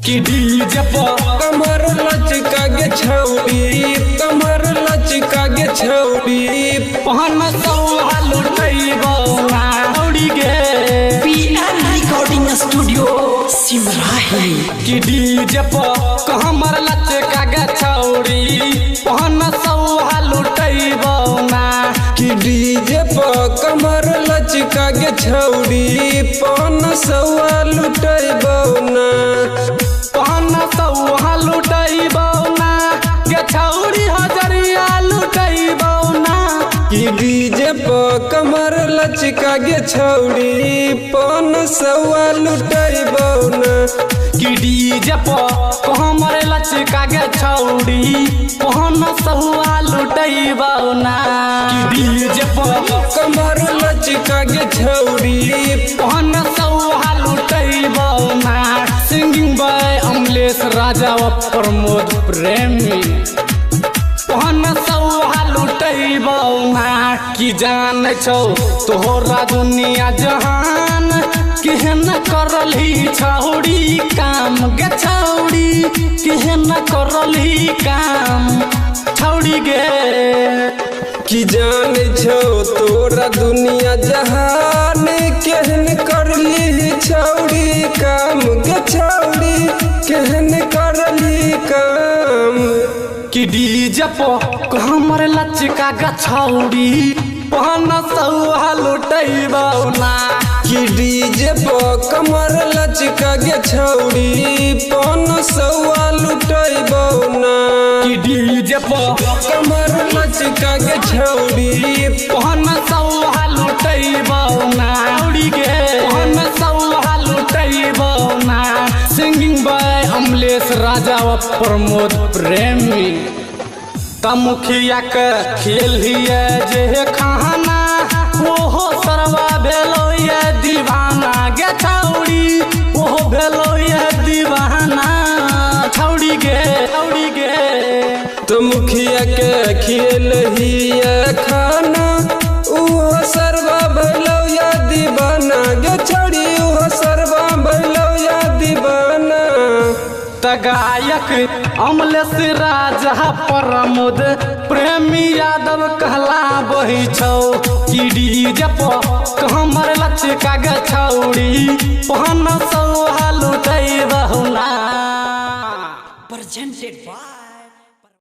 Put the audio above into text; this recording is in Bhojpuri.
कि डीजे पर कमर लचका गे छौड़ी, कमर लचका गे छौड़ी, पहन सौहा लुटैबो ना छौड़ी गे। PN recording studio Simrahi. कि डीजे पर कमर लचका गे छौड़ी, पहन सौहा लुटैबो ना। कि डीजे पर कमर लचका गे छौड़ी, पन सौआ लुटैबो ना, पहन सौहा लुटैबो ना गे छौड़ी, हजरिया लुटैबो ना। कि डीजे पर कमर लचका गे छौड़ी, पन सौआ लुटैबो ना। कि डीजे पर कमर लचका गे छौड़ी, पहन सौआ लुटैबो ना। कि डीजे पर कमर लचका गे छौड़ी, पहन सौहा लुटैबो ना। सिंगिंग बाय अमलेश राजा व प्रमोद प्रेमी। पहन सौहा लुटैबो ना। कि जान छौ तोहरा दुनिया जहान, केहन करलही छौड़ी काम गे छौड़ी, केहन करलही काम छौड़ी गे। कि जान छौ तोरा दुनिया जहान, केहन करली छौड़ी काम गे छौड़ी, केहन करली काम। कि डीजे पर कमर लचका गे छौड़ी, पहन सौहा लुटैबो ना। कि डीजे पर कमर लचका गे छौड़ी, पन सौआ लुटैबो ना। कि डीजे पर कमर लचका गे छौड़ी, पहन सौहा लुटैबो ना छौड़ी गे। पहन सौहा लुटैबो ना। सिंगिंग बाय अमलेश राजा व प्रमोद प्रेमी। त मुखिया के खेलिए जे खाना, ओहो सरवा भेलो ये दीवाना गे छौड़ी, ओहो भेलो ये दीवाना छौड़ी गे छौड़ी गे। तो मुखिया के खेल ही खाना, उहो सरवा भैलो या दीवाना गे छौड़ी, उहो सरवा भैलो या दीवाना। त गायक अमलेश राजा प्रमोद प्रेमी यादव कहला बही छौ। कि डीजे पर कमर लचका गे छौड़ी, पहन सौहा लुटैबो ना। Presented by